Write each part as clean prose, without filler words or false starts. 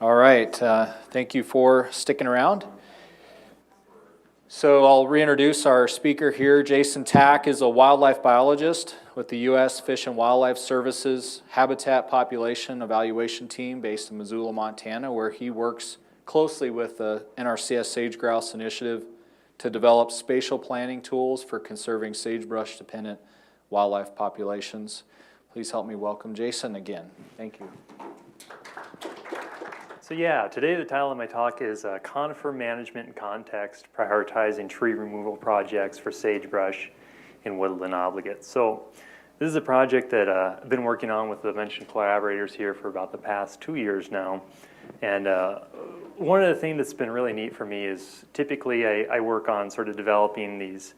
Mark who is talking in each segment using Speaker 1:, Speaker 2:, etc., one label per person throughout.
Speaker 1: All right, thank you for sticking around. So I'll reintroduce our speaker here. Jason Tack is a wildlife biologist with the U.S. Fish and Wildlife Services Habitat Population Evaluation Team based in Missoula, Montana, where he works closely with the NRCS Sage Grouse Initiative to develop spatial planning tools for conserving sagebrush-dependent wildlife populations. Please help me welcome Jason again. Thank you.
Speaker 2: So yeah, today the title of my talk is Conifer Management in Context, Prioritizing Tree Removal Projects for Sagebrush in Woodland Obligates. So this is a project that I've been working on with the mentioned collaborators here for about the past 2 years now. And one of the things that's been really neat for me is typically I work on sort of developing these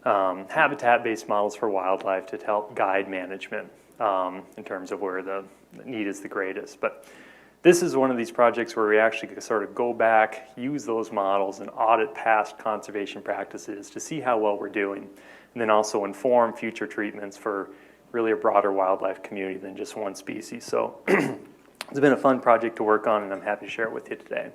Speaker 2: habitat-based models for wildlife to help guide management in terms of where the need is the greatest. But this is one of these projects where we actually sort of go back, use those models, and audit past conservation practices to see how well we're doing, and then also inform future treatments for really a broader wildlife community than just one species. So it's been a fun project to work on, and I'm happy to share it with you today.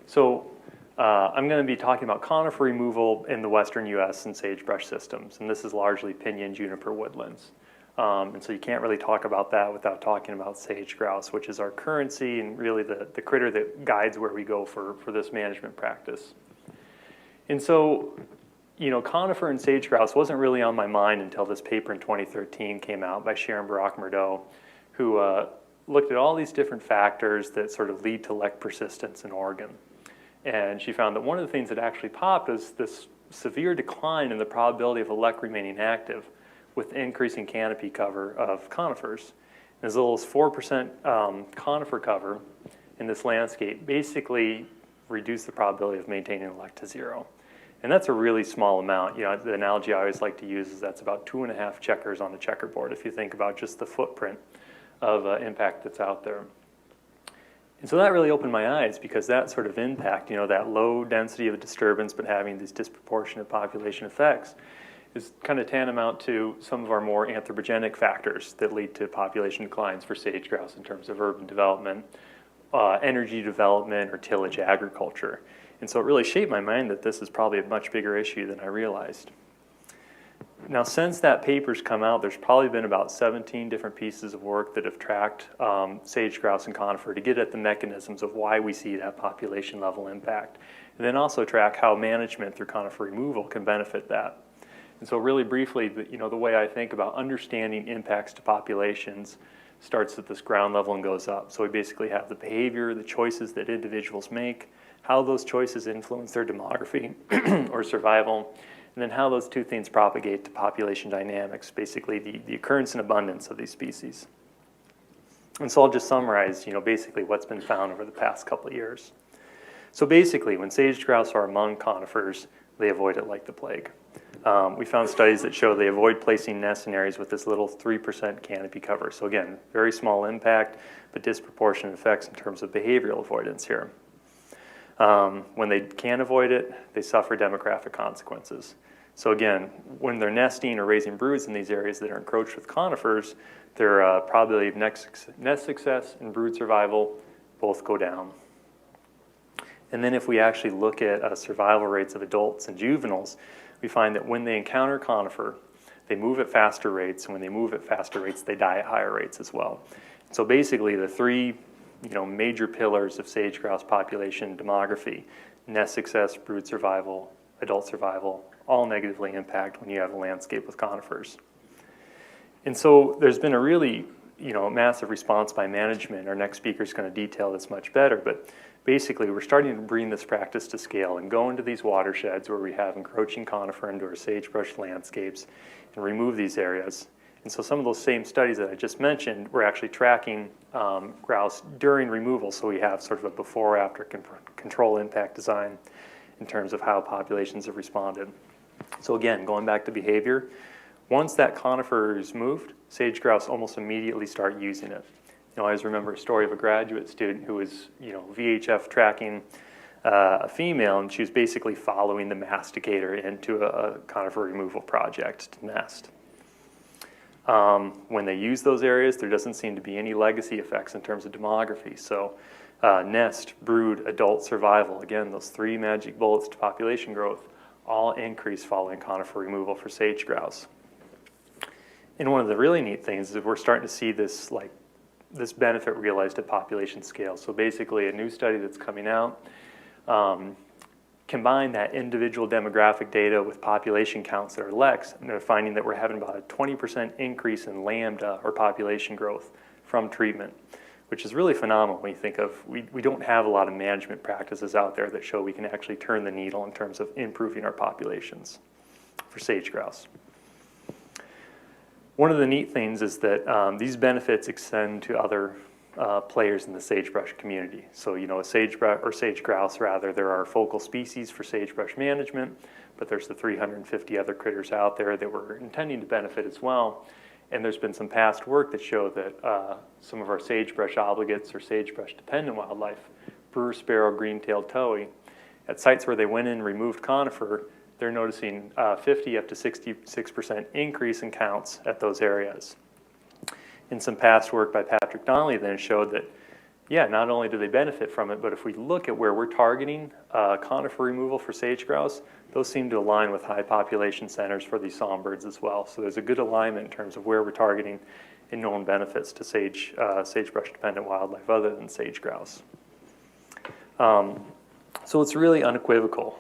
Speaker 2: So I'm going to be talking about conifer removal in the western U.S. and sagebrush systems, and this is largely pinyon juniper woodlands. And so you can't really talk about that without talking about sage grouse, which is our currency and really the critter that guides where we go for this management practice. And so, you know, conifer and sage grouse wasn't really on my mind until this paper in 2013 came out by Sharon Barak-Murdo, who looked at all these different factors that sort of lead to lek persistence in Oregon. And she found that one of the things that actually popped is this severe decline in the probability of a lek remaining active with increasing canopy cover of conifers. As little as 4% conifer cover in this landscape basically reduced the probability of maintaining a lek to zero. And that's a really small amount. You know, the analogy I always like to use is that's about 2.5 checkers on a checkerboard if you think about just the footprint of impact that's out there. And so that really opened my eyes because that sort of impact, you know, that low density of a disturbance but having these disproportionate population effects is kind of tantamount to some of our more anthropogenic factors that lead to population declines for sage grouse in terms of urban development, energy development, or tillage agriculture. And so it really shaped my mind that this is probably a much bigger issue than I realized. Now, since that paper's come out, there's probably been about 17 different pieces of work that have tracked sage grouse and conifer to get at the mechanisms of why we see that population level impact, and then also track how management through conifer removal can benefit that. And so really briefly, you know, the way I think about understanding impacts to populations starts at this ground level and goes up. So we basically have the behavior, the choices that individuals make, how those choices influence their demography or survival, and then how those two things propagate to population dynamics, basically the occurrence and abundance of these species. And so I'll just summarize, you know, basically what's been found over the past couple of years. So basically, when sage grouse are among conifers, they avoid it like the plague. We found studies that show they avoid placing nests in areas with this little 3% canopy cover. So again, very small impact, but disproportionate effects in terms of behavioral avoidance here. When they can't avoid it, they suffer demographic consequences. So again, when they're nesting or raising broods in these areas that are encroached with conifers, their probability of nest success and brood survival both go down. And then if we actually look at survival rates of adults and juveniles, we find that when they encounter conifer, they move at faster rates, and when they move at faster rates, they die at higher rates as well. So basically, the three, you know, major pillars of sage grouse population demography, nest success, brood survival, adult survival, all negatively impact when you have a landscape with conifers. And so there's been a really, you know, massive response by management. Our next speaker is going to detail this much better, but basically we're starting to bring this practice to scale and go into these watersheds where we have encroaching conifer into our sagebrush landscapes and remove these areas. And so some of those same studies that I just mentioned, we're actually tracking grouse during removal, so we have sort of a before-after control impact design in terms of how populations have responded. So again, going back to behavior, once that conifer is moved, sage grouse almost immediately start using it. You know, I always remember a story of a graduate student who was, you know, VHF tracking a female, and she was basically following the masticator into a conifer removal project to nest. When they use those areas, there doesn't seem to be any legacy effects in terms of demography. So nest, brood, adult survival. Again, those 3 magic bullets to population growth all increase following conifer removal for sage grouse. And one of the really neat things is we're starting to see this benefit realized at population scale. So basically a new study that's coming out combine that individual demographic data with population counts that are LEX, and they're finding that we're having about a 20% increase in lambda or population growth from treatment, which is really phenomenal when you think of, we don't have a lot of management practices out there that show we can actually turn the needle in terms of improving our populations for sage grouse. One of the neat things is that these benefits extend to other players in the sagebrush community. So, a sagebrush, or sage grouse rather, there are focal species for sagebrush management, but there's the 350 other critters out there that we're intending to benefit as well. And there's been some past work that show that some of our sagebrush obligates or sagebrush dependent wildlife, brewer sparrow, green-tailed towhee, at sites where they went in and removed conifer, they're noticing 50 up to 66% increase in counts at those areas. In some past work by Patrick Donnelly then showed that, yeah, not only do they benefit from it, but if we look at where we're targeting conifer removal for sage grouse, those seem to align with high population centers for these songbirds as well. So there's a good alignment in terms of where we're targeting and known benefits to sagebrush dependent wildlife other than sage grouse. So it's really unequivocal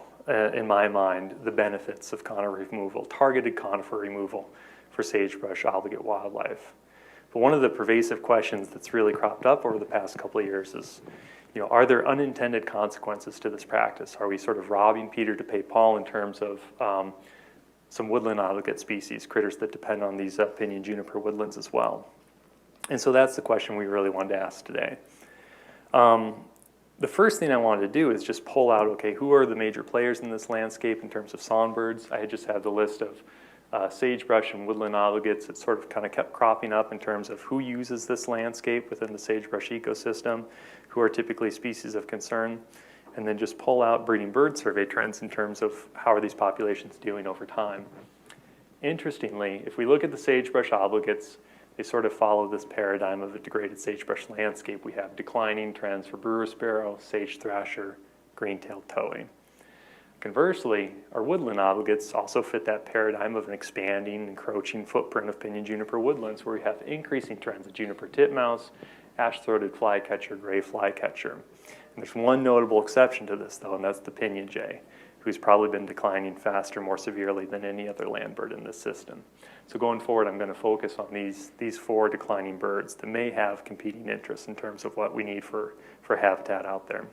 Speaker 2: in my mind, the benefits of conifer removal, targeted conifer removal for sagebrush obligate wildlife. But one of the pervasive questions that's really cropped up over the past couple of years is, are there unintended consequences to this practice? Are we sort of robbing Peter to pay Paul in terms of some woodland obligate species, critters that depend on these pinyon juniper woodlands as well? And so that's the question we really wanted to ask today. The first thing I wanted to do is just pull out, okay, who are the major players in this landscape in terms of songbirds? I just had the list of sagebrush and woodland obligates that sort of kind of kept cropping up in terms of who uses this landscape within the sagebrush ecosystem, who are typically species of concern, and then just pull out breeding bird survey trends in terms of how are these populations doing over time. Interestingly, if we look at the sagebrush obligates, they sort of follow this paradigm of a degraded sagebrush landscape. We have declining trends for brewer sparrow, sage thrasher, green-tailed towhee. Conversely, our woodland obligates also fit that paradigm of an expanding, encroaching footprint of pinyon juniper woodlands where we have increasing trends of juniper titmouse, ash-throated flycatcher, gray flycatcher. And there's one notable exception to this though, and that's the pinyon jay, who's probably been declining faster, more severely than any other land bird in this system. So going forward, I'm going to focus on these 4 declining birds that may have competing interests in terms of what we need for habitat out there.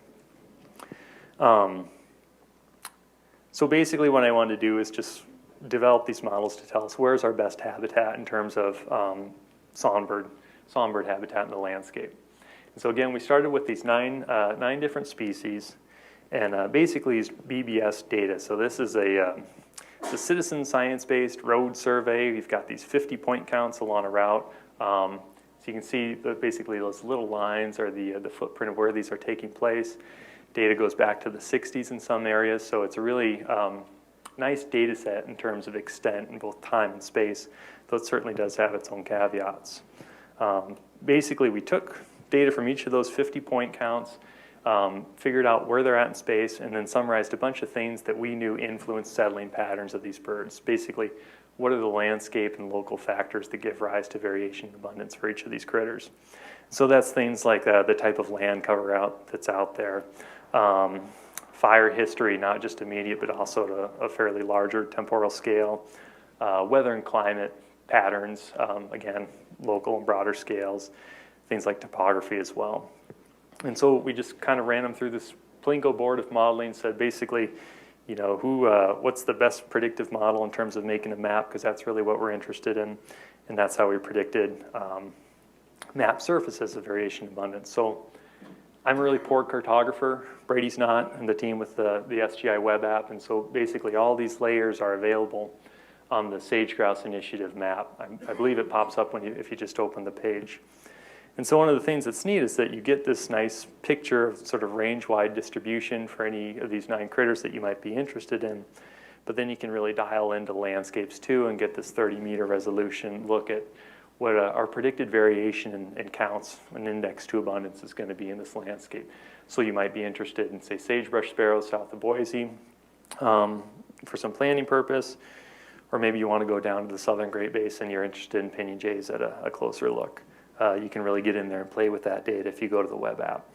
Speaker 2: So basically what I wanted to do is just develop these models to tell us where's our best habitat in terms of songbird habitat in the landscape. And so again, we started with these 9 different species, and basically is BBS data. So this is it's a citizen science-based road survey. We've got these 50 point counts along a route. So you can see that basically those little lines are the footprint of where these are taking place. Data goes back to the 60s in some areas, so it's a really nice data set in terms of extent in both time and space, though it certainly does have its own caveats. Basically, we took data from each of those 50 point counts, figured out where they're at in space, and then summarized a bunch of things that we knew influenced settling patterns of these birds. Basically, what are the landscape and local factors that give rise to variation in abundance for each of these critters? So that's things like the type of land cover that's out there, fire history, not just immediate, but also at a fairly larger temporal scale, weather and climate patterns, again, local and broader scales, things like topography as well. And so we just kind of ran them through this Plinko board of modeling, said basically, what's the best predictive model in terms of making a map, because that's really what we're interested in, and that's how we predicted map surfaces of variation abundance. So I'm a really poor cartographer. Brady's not, and the team with the SGI web app, and so basically all these layers are available on the Sage Grouse Initiative map. I believe it pops up if you just open the page. And so one of the things that's neat is that you get this nice picture of sort of range-wide distribution for any of these 9 critters that you might be interested in, but then you can really dial into landscapes too and get this 30-meter resolution look at what our predicted variation in counts and index to abundance is going to be in this landscape. So you might be interested in, say, sagebrush sparrows south of Boise for some planning purpose, or maybe you want to go down to the southern Great Basin, you're interested in pinyon jays at a closer look. You can really get in there and play with that data if you go to the web app.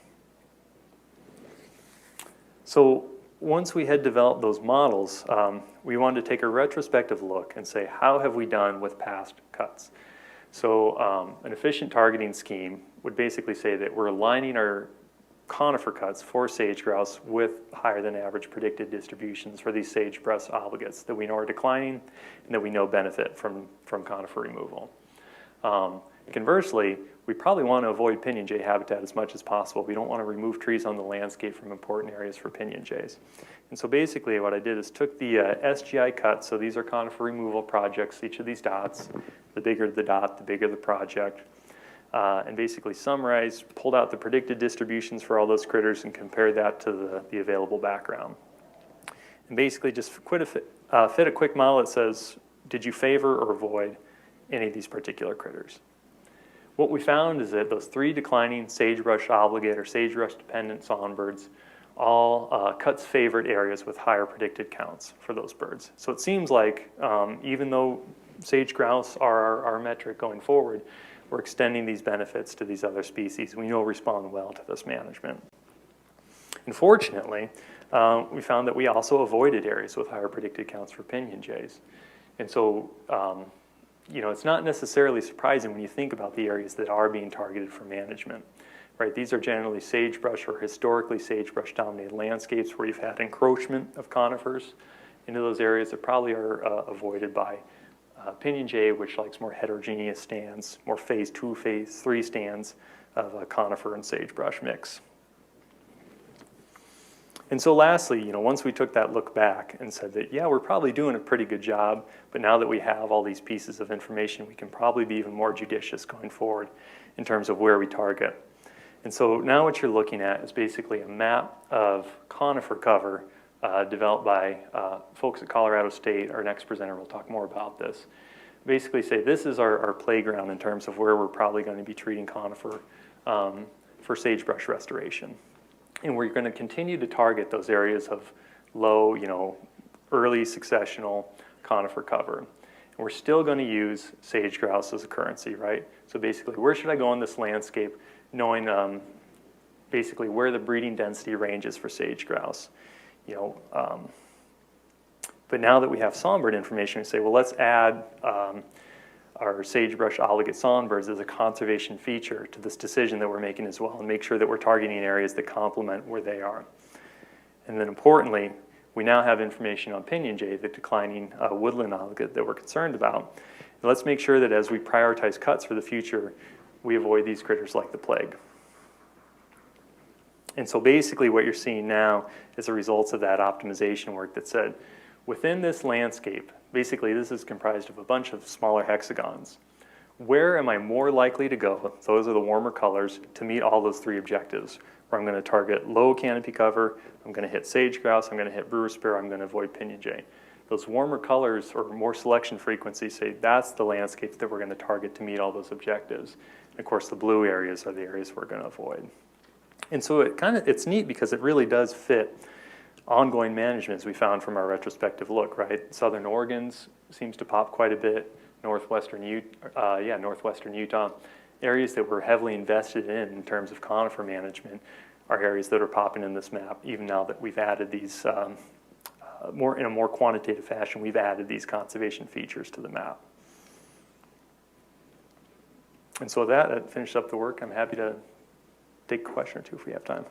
Speaker 2: So once we had developed those models, we wanted to take a retrospective look and say, how have we done with past cuts? So an efficient targeting scheme would basically say that we're aligning our conifer cuts for sage grouse with higher than average predicted distributions for these sagebrush obligates that we know are declining and that we know benefit from conifer removal. Conversely, we probably want to avoid pinyon jay habitat as much as possible. We don't want to remove trees on the landscape from important areas for pinyon jays. And so basically what I did is took the SGI cuts, so these are conifer removal projects, each of these dots, the bigger the dot, the bigger the project, and basically summarized, pulled out the predicted distributions for all those critters and compared that to the available background. And basically just fit a quick model that says, did you favor or avoid any of these particular critters? What we found is that those 3 declining sagebrush obligate or sagebrush dependent songbirds all cuts favored areas with higher predicted counts for those birds. So it seems like even though sage grouse are our metric going forward, we're extending these benefits to these other species. We know respond well to this management. Unfortunately, we found that we also avoided areas with higher predicted counts for pinyon jays. And so you know, it's not necessarily surprising when you think about the areas that are being targeted for management, right? These are generally sagebrush or historically sagebrush-dominated landscapes where you've had encroachment of conifers into those areas that probably are avoided by pinyon jay, which likes more heterogeneous stands, more phase 2, phase 3 stands of a conifer and sagebrush mix. And so lastly, you know, once we took that look back and said that, yeah, we're probably doing a pretty good job, but now that we have all these pieces of information, we can probably be even more judicious going forward in terms of where we target. And so now what you're looking at is basically a map of conifer cover developed by folks at Colorado State. Our next presenter will talk more about this. Basically say this is our playground in terms of where we're probably going to be treating conifer for sagebrush restoration. And we're going to continue to target those areas of low, you know, early successional conifer cover. And we're still going to use sage grouse as a currency, right? So basically, where should I go in this landscape, knowing basically where the breeding density ranges for sage grouse? You know, but now that we have songbird information, we say, well, let's add our sagebrush obligate songbirds as a conservation feature to this decision that we're making as well, and make sure that we're targeting areas that complement where they are. And then importantly, we now have information on pinyon jay, the declining woodland obligate that we're concerned about. And let's make sure that as we prioritize cuts for the future, we avoid these critters like the plague. And so basically what you're seeing now is the results of that optimization work that said, within this landscape, basically this is comprised of a bunch of smaller hexagons. Where am I more likely to go, those are the warmer colors, to meet all those 3 objectives, where I'm going to target low canopy cover, I'm going to hit sage grouse, I'm going to hit brewer sparrow, I'm going to avoid pinyon jay. Those warmer colors or more selection frequencies say that's the landscapes that we're going to target to meet all those objectives. And of course the blue areas are the areas we're going to avoid. And so it's neat because it really does fit ongoing management, as we found from our retrospective look, right? Southern Oregon's seems to pop quite a bit. Northwestern Utah. Areas that we're heavily invested in terms of conifer management are areas that are popping in this map, even now that we've added these, in a more quantitative fashion, we've added these conservation features to the map. And so that finished up the work. I'm happy to take a question or two if we have time.